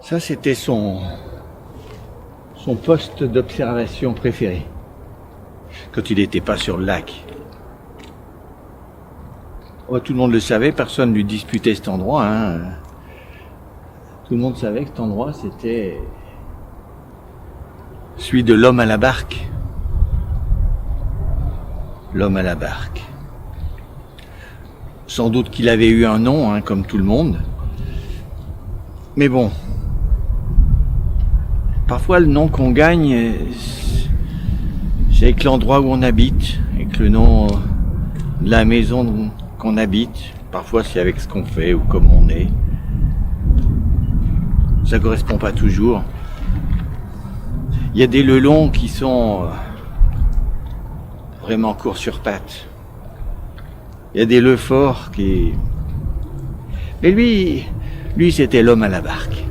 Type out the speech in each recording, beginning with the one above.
Ça, c'était son poste d'observation préféré, quand il n'était pas sur le lac. Oh, tout le monde le savait, personne ne lui disputait cet endroit. Tout le monde savait que cet endroit, c'était celui de l'homme à la barque. L'homme à la barque. Sans doute qu'il avait eu un nom, comme tout le monde. Mais bon, parfois le nom qu'on gagne, c'est avec l'endroit où on habite, avec le nom de la maison qu'on habite. Parfois c'est avec ce qu'on fait ou comme on est. Ça correspond pas toujours. Il y a des lelons qui sont vraiment courts sur pattes. Il y a des Leforts qui... Mais lui c'était l'homme à la barque.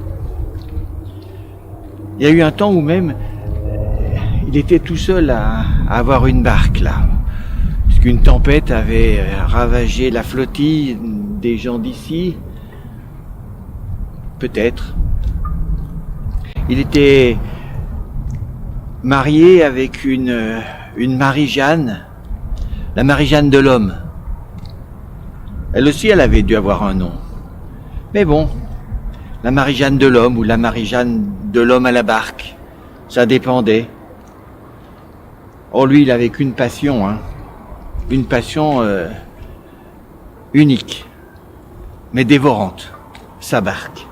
Il y a eu un temps où même il était tout seul à avoir une barque là. Puisqu'une tempête avait ravagé la flottille des gens d'ici. Peut-être. Il était marié avec une Marie-Jeanne, la Marie-Jeanne de l'Homme. Elle aussi, elle avait dû avoir un nom. Mais bon, la Marie-Jeanne de l'Homme ou la Marie-Jeanne de l'Homme à la barque, ça dépendait. Oh, lui, il avait qu'une passion, une passion unique, mais dévorante, sa barque.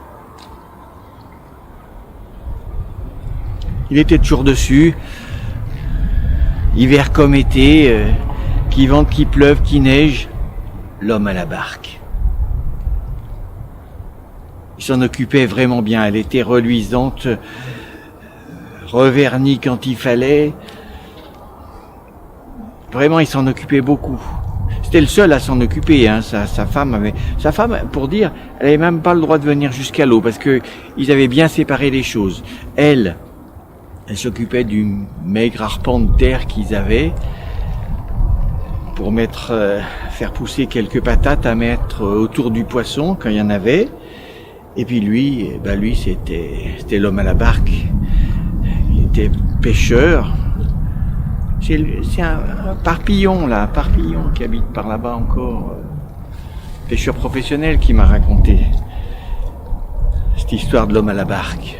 Il était toujours dessus, hiver comme été, qu'il vente, qu'il pleuve, qu'il neige, l'homme à la barque. Il s'en occupait vraiment bien, elle était reluisante, revernie quand il fallait. Vraiment, il s'en occupait beaucoup. C'était le seul à s'en occuper, sa femme, pour dire, elle avait même pas le droit de venir jusqu'à l'eau, parce que ils avaient bien séparé les choses. Elle s'occupait du maigre arpent de terre qu'ils avaient pour faire pousser quelques patates à mettre autour du poisson quand il y en avait. Et puis lui c'était l'homme à la barque. Il était pêcheur. C'est un Parpillon qui habite par là-bas encore. Pêcheur professionnel qui m'a raconté cette histoire de l'homme à la barque.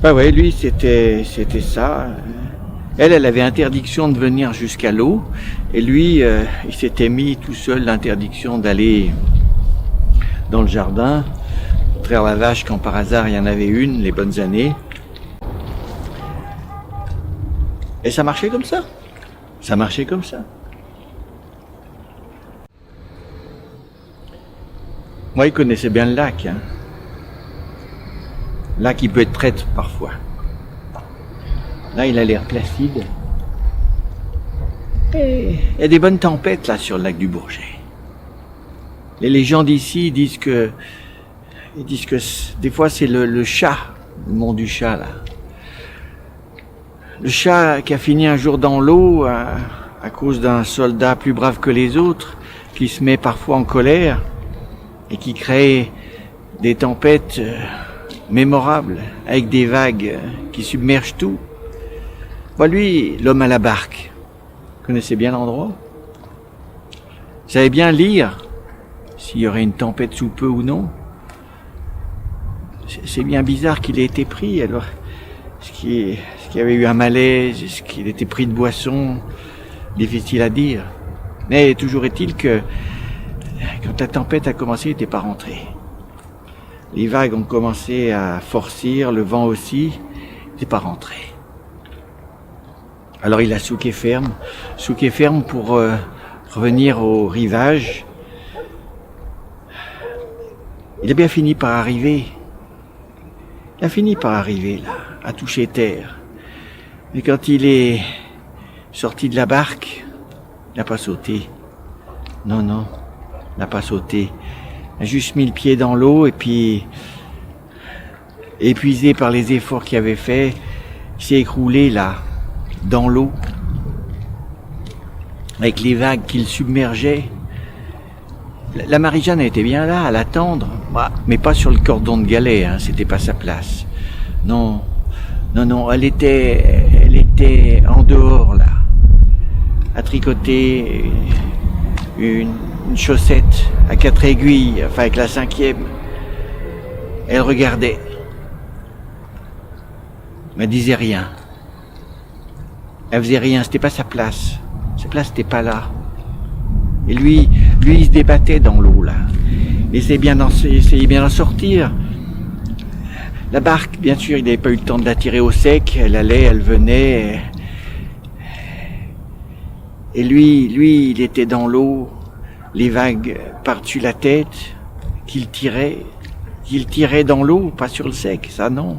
Bah ouais, lui c'était ça. Elle avait interdiction de venir jusqu'à l'eau. Et lui, il s'était mis tout seul l'interdiction d'aller dans le jardin, traire la vache quand par hasard il y en avait une, les bonnes années. Et ça marchait comme ça. Ça marchait comme ça. Moi, il connaissait bien le lac. Là, qui peut être traître parfois. Là, il a l'air placide. Et il y a des bonnes tempêtes là sur le lac du Bourget. Les gens d'ici disent que des fois c'est le chat, le mont du chat là. Le chat qui a fini un jour dans l'eau à cause d'un soldat plus brave que les autres, qui se met parfois en colère et qui crée des tempêtes mémorables avec des vagues qui submergent tout. Lui, l'homme à la barque, connaissait bien l'endroit. Il savait bien lire s'il y aurait une tempête sous peu ou non. C'est bien bizarre qu'il ait été pris. Alors, est-ce qu'il y avait eu un malaise? Est-ce qu'il était pris de boisson? Difficile à dire. Mais toujours est-il que quand la tempête a commencé, il n'était pas rentré. Les vagues ont commencé à forcir, le vent aussi, il n'était pas rentré. Alors il a souqué ferme pour revenir au rivage. Il a bien fini par arriver. Il a fini par arriver là, à toucher terre. Mais quand il est sorti de la barque, il n'a pas sauté. Non, il n'a pas sauté. Il a juste mis le pied dans l'eau et puis, épuisé par les efforts qu'il avait faits, il s'est écroulé là, dans l'eau, avec les vagues qui le submergeaient. La Marie-Jeanne était bien là, à l'attendre, mais pas sur le cordon de galet, hein, c'était pas sa place. Non, non, elle était en dehors, là, à tricoter une chaussette à 4 aiguilles, enfin avec la 5e. Elle regardait, mais elle disait rien. Elle faisait rien, c'était pas sa place. Sa place n'était pas là. Et lui, il se débattait dans l'eau, là. Il essayait bien d'en sortir. La barque, bien sûr, il n'avait pas eu le temps de la tirer au sec. Elle allait, elle venait. Et lui, il était dans l'eau, les vagues par-dessus la tête, qu'il tirait dans l'eau, pas sur le sec, ça non.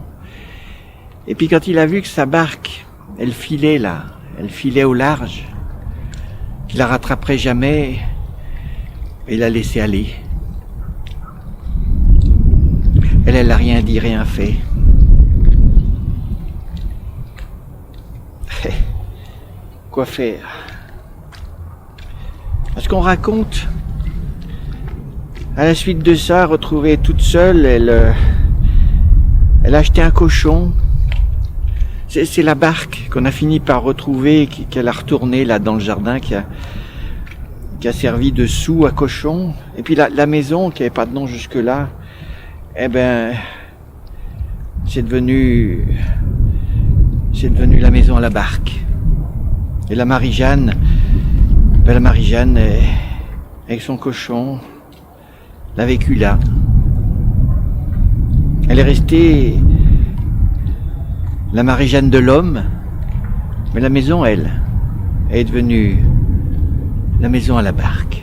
Et puis quand il a vu que sa barque, elle filait là, elle filait au large, qu'il la rattraperait jamais, il l'a laissé aller. Elle n'a rien dit, rien fait. Quoi faire? Parce qu'on raconte, à la suite de ça, retrouvée toute seule, elle a acheté un cochon. C'est la barque qu'on a fini par retrouver, qu'elle a retournée là dans le jardin, qui a servi de sou à cochon. Et puis la maison, qui n'avait pas de nom jusque-là, eh ben, c'est devenu la maison à la barque. Et la Marie-Jeanne, avec son cochon, l'a vécu là. Elle est restée la Marie-Jeanne de l'homme, mais la maison, elle, est devenue la maison à la barque.